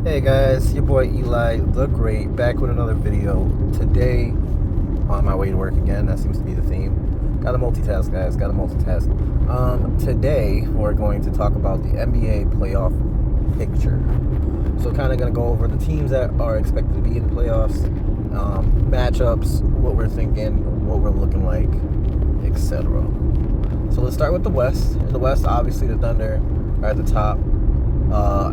Hey guys, your boy Eli the Great back with another video. Today, on my way to work again, that seems to be the theme. Gotta multitask, guys, gotta multitask. Today, we're going to talk about the NBA playoff picture. So, kind of gonna go over the teams that are expected to be in the playoffs, matchups, what we're thinking, what we're looking like, etc. So, let's start with the West. In the West, obviously, the Thunder are at the top.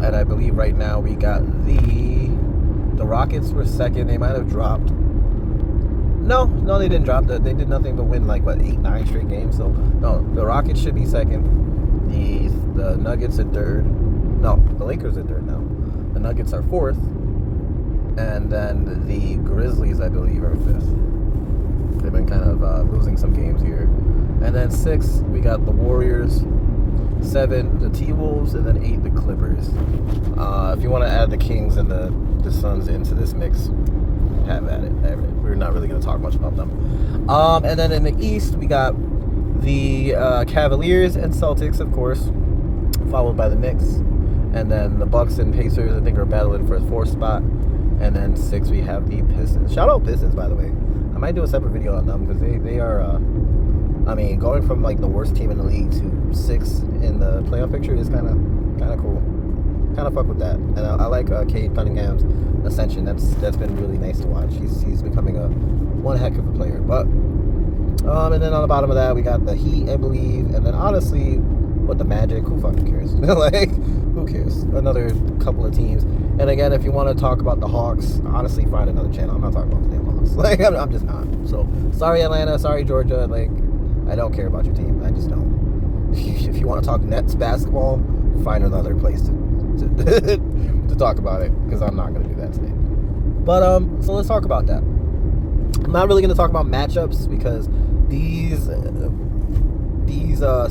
And I believe right now we got the Rockets were second. They might have dropped. No, they didn't drop. They did nothing but win like 8-9 straight games. So no, the Rockets should be second. The Nuggets are third. No, the Lakers are third now. The Nuggets are fourth, and then the Grizzlies, I believe, are fifth. They've been kind of losing some games here. And then sixth, we got the Warriors. 7, the T-Wolves, and then 8, the Clippers. If you want to add the Kings and the Suns into this mix, have at it. We're not really going to talk much about them. And then in the East, we got the Cavaliers and Celtics, of course, followed by the Knicks. And then the Bucks and Pacers, I think, are battling for a 4th spot. And then 6, we have the Pistons. Shout out Pistons, by the way. I might do a separate video on them because they are... going from like the worst team in the league to 6 in the playoff picture is kind of cool. Kind of fuck with that. And I like Cade Cunningham's ascension. That's been really nice to watch. He's becoming one heck of a player. But and then on the bottom of that we got the Heat, I believe, and then honestly, what, the Magic? Who fucking cares? Like, who cares? Another couple of teams. And again, if you want to talk about the Hawks, honestly, find another channel. I'm not talking about the damn Hawks. Like, I'm just not. So sorry Atlanta, sorry Georgia. Like, I don't care about your team. I just don't. If you want to talk Nets basketball, find another place to talk about it, because I'm not going to do that today. But so let's talk about that. I'm not really going to talk about matchups because these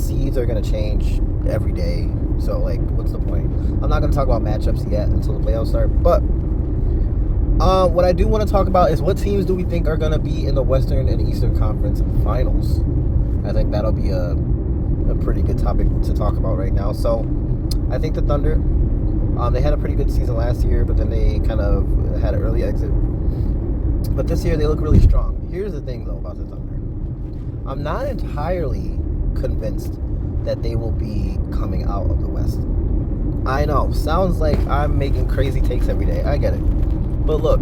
seeds are going to change every day. So like, what's the point? I'm not going to talk about matchups yet until the playoffs start. But what I do want to talk about is what teams do we think are going to be in the Western and Eastern Conference Finals. I think that'll be a pretty good topic to talk about right now. So I think the Thunder, they had a pretty good season last year, but then they kind of had an early exit. But this year they look really strong. Here's the thing though about the Thunder. I'm not entirely convinced that they will be coming out of the West. I know, sounds like I'm making crazy takes every day. I get it. But look,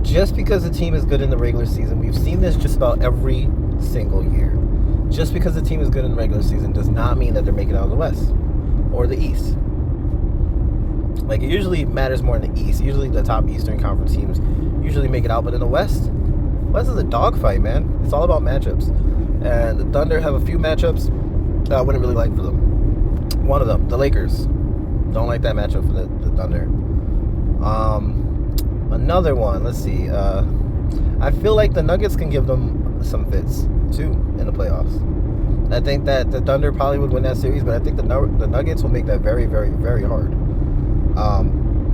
just because the team is good in the regular season, we've seen this just about every single year. Just because the team is good in the regular season does not mean that they're making it out of the West or the East. Like, it usually matters more in the East. Usually the top Eastern Conference teams usually make it out, but in the West is a dogfight, man. It's all about matchups. And the Thunder have a few matchups that I wouldn't really like for them. One of them, the Lakers. Don't like that matchup for the Thunder. Another one, let's see. I feel like the Nuggets can give them some fits too in the playoffs. I think that the Thunder probably would win that series, but I think the Nuggets will make that very, very, very hard.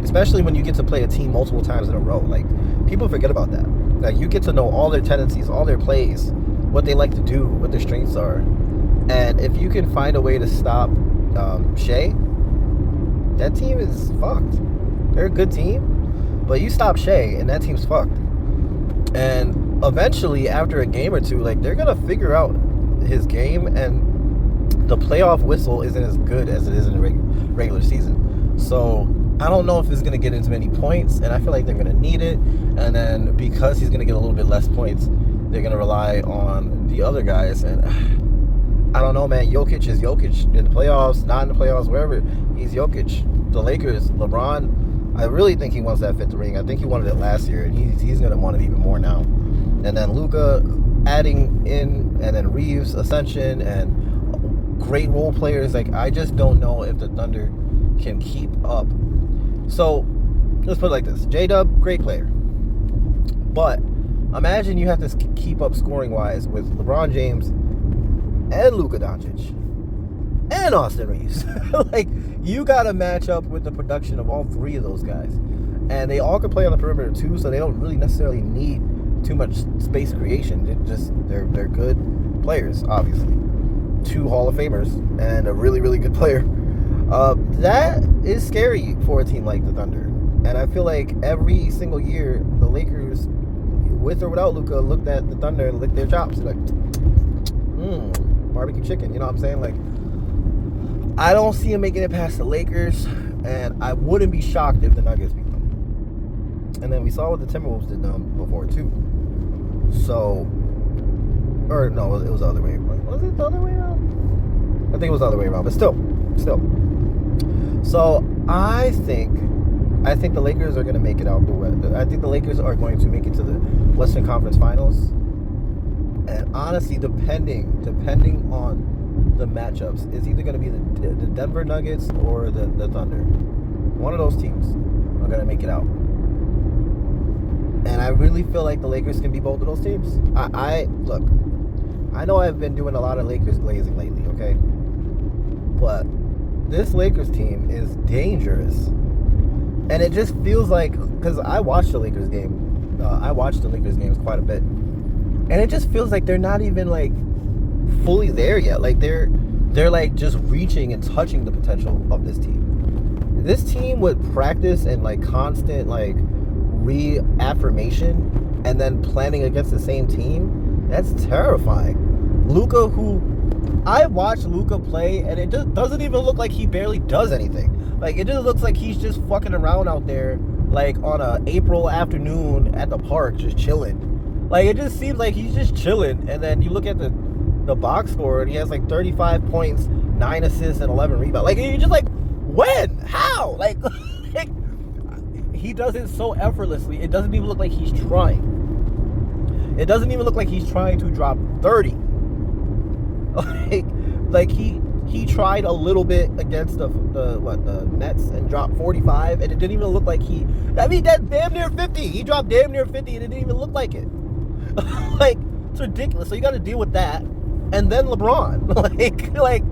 Especially when you get to play a team multiple times in a row. Like, people forget about that. Like, you get to know all their tendencies, all their plays, what they like to do, what their strengths are. And if you can find a way to stop Shea, that team is fucked. They're a good team, but you stop Shea and that team's fucked. And eventually, after a game or two, like, they're gonna figure out his game, and the playoff whistle isn't as good as it is in the regular season. So I don't know if it's gonna get as many points, and I feel like they're gonna need it. And then because he's gonna get a little bit less points, they're gonna rely on the other guys. And I don't know, man. Jokic is Jokic in the playoffs, not in the playoffs, wherever. He's Jokic. The Lakers, LeBron, I really think he wants that 5th ring. I think he wanted it last year, and he's gonna want it even more now. And then Luka adding in, and then Reeves, ascension, and great role players. Like, I just don't know if the Thunder can keep up. So let's put it like this: J-Dub, great player, but imagine you have to keep up scoring wise with LeBron James and Luka Doncic and Austin Reeves. Like, you got to match up with the production of all 3 of those guys, and they all can play on the perimeter too, so they don't really necessarily need too much space creation. They're good players, obviously. 2 Hall of Famers and a really, really good player. That is scary for a team like the Thunder. And I feel like every single year, the Lakers, with or without Luka, looked at the Thunder and licked their chops. Like, barbecue chicken. You know what I'm saying? Like, I don't see him making it past the Lakers, and I wouldn't be shocked if the Nuggets beat them. And then we saw what the Timberwolves did before, too. So, or no, it was the other way. Was it the other way around? I think it was the other way around, but still. So, I think the Lakers are going to make it out the West. I think the Lakers are going to make it to the Western Conference Finals. And honestly, depending on the matchups, it's either going to be the Denver Nuggets or the Thunder. One of those teams are going to make it out. And I really feel like the Lakers can be both of those teams. Look, I know I've been doing a lot of Lakers glazing lately, okay? But this Lakers team is dangerous. And it just feels like, because I watched the Lakers game. I watched the Lakers games quite a bit. And it just feels like they're not even, like, fully there yet. Like, they're like, just reaching and touching the potential of this team. This team with practice and, like, constant, like, reaffirmation and then planning against the same team, that's terrifying. Luka, who I watched Luka play, and it just doesn't even look like he barely does anything. Like, it just looks like he's just fucking around out there, like, on a April afternoon at the park, just chilling. Like, it just seems like he's just chilling. And then you look at the box score, and he has, like, 35 points, 9 assists, and 11 rebounds. Like, you're just like, when? How? Like, he does it so effortlessly. It doesn't even look like he's trying. It doesn't even look like he's trying to drop 30. Like he tried a little bit against the Nets and dropped 45, and it didn't even look like that's damn near 50. He dropped damn near 50, and it didn't even look like it. Like, it's ridiculous. So you got to deal with that, and then LeBron. like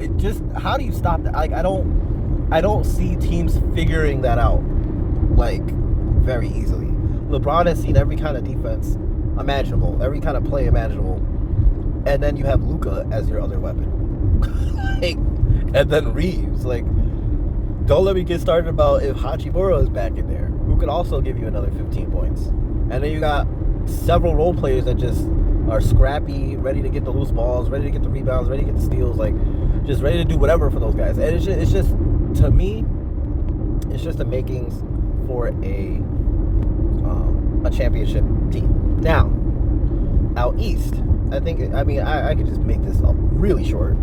it just, how do you stop that? Like, I don't see teams figuring that out, like, very easily. LeBron has seen every kind of defense imaginable, every kind of play imaginable, and then you have Luka as your other weapon. Like, and then Reeves. Like, don't let me get started about if Hachimura is back in there, who could also give you another 15 points. And then you got several role players that just are scrappy, ready to get the loose balls, ready to get the rebounds, ready to get the steals, like, just ready to do whatever for those guys. And it's just to me, it's just the makings for a championship team. Now, out east, I could just make this up really short.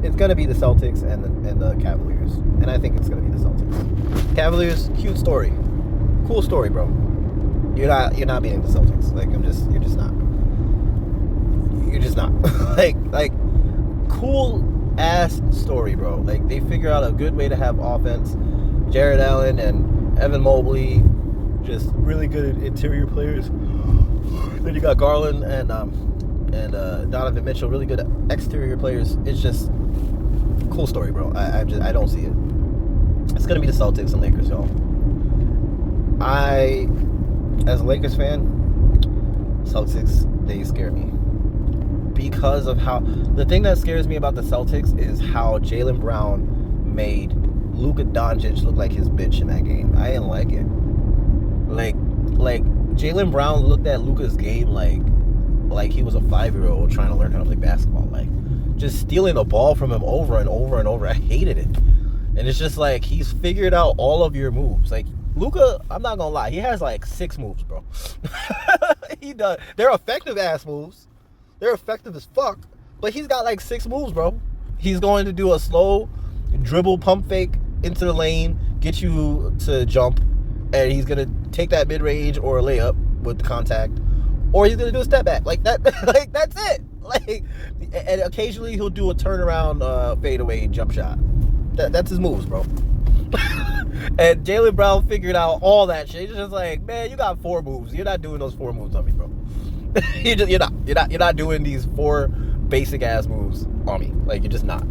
It's going to be the Celtics and the Cavaliers. And I think it's going to be the Celtics. Cavaliers, cute story. Cool story, bro. You're not beating the Celtics. Like, you're just not. You're just not. like, cool ass story, bro. Like, they figure out a good way to have offense. Jared Allen and Evan Mobley, just really good interior players. Then you got Garland and Donovan Mitchell, really good exterior players. It's just cool story, bro. I don't see it. It's gonna be the Celtics and Lakers, y'all. As a Lakers fan, Celtics, they scare me because of how, the thing that scares me about the Celtics is how Jaylen Brown made Luka Doncic look like his bitch in that game. I didn't like it. Like Jaylen Brown looked at Luka's game like he was a 5-year-old trying to learn how to play basketball. Like, just stealing the ball from him over and over and over. I hated it. And it's just like, he's figured out all of your moves. Like, Luka, I'm not gonna lie, he has like 6 moves, bro. He does. They're effective ass moves. They're effective as fuck. But he's got like 6 moves, bro. He's going to do a slow dribble pump fake into the lane, get you to jump, and he's gonna take that mid-range or a layup with contact, or he's gonna do a step back. Like that. Like, that's it. Like, and occasionally he'll do a turnaround fadeaway jump shot. That's his moves, bro. And Jaylen Brown figured out all that shit. He's just like, man, you got 4 moves. You're not doing those 4 moves on me, bro. You're not doing these 4 basic ass moves on me. Like, you're just not.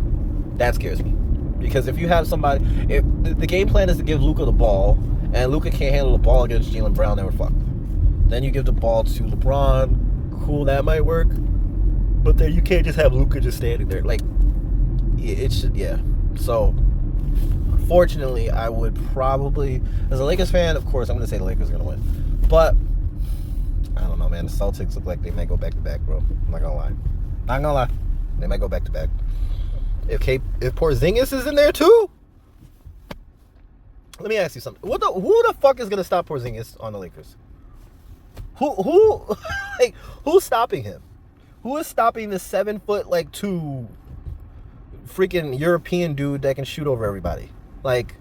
That scares me. Because if you have somebody, if the game plan is to give Luka the ball, and Luka can't handle the ball against Jaylen Brown, then we're fucked. Then you give the ball to LeBron. Cool, that might work. But then you can't just have Luka just standing there. Like, it should, yeah. So, unfortunately, I would probably, as a Lakers fan, of course, I'm going to say the Lakers are going to win. But I don't know, man. The Celtics look like they might go back to back, bro. I'm not gonna lie. Not gonna lie. They might go back to back. If Porzingis is in there too, let me ask you something. Who the fuck is gonna stop Porzingis on the Lakers? Who like who's stopping him? Who is stopping the 7'2" freaking European dude that can shoot over everybody? Like,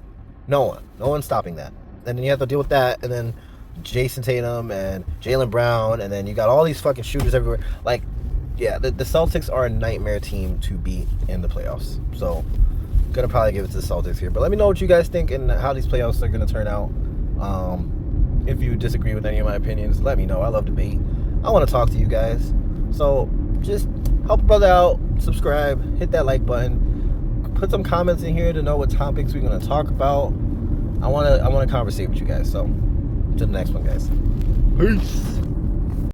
no one. No one's stopping that. And then you have to deal with that, and then Jason Tatum and Jaylen Brown, and then you got all these fucking shooters everywhere. Like, yeah, the Celtics are a nightmare team to beat in the playoffs. So, gonna probably give it to the Celtics here. But let me know what you guys think and how these playoffs are gonna turn out. If you disagree with any of my opinions, let me know. I love debate. I want to talk to you guys. So, just help a brother out. Subscribe. Hit that like button. Put some comments in here to know what topics we're gonna talk about. I wanna conversate with you guys. So, to the next one, guys. Peace.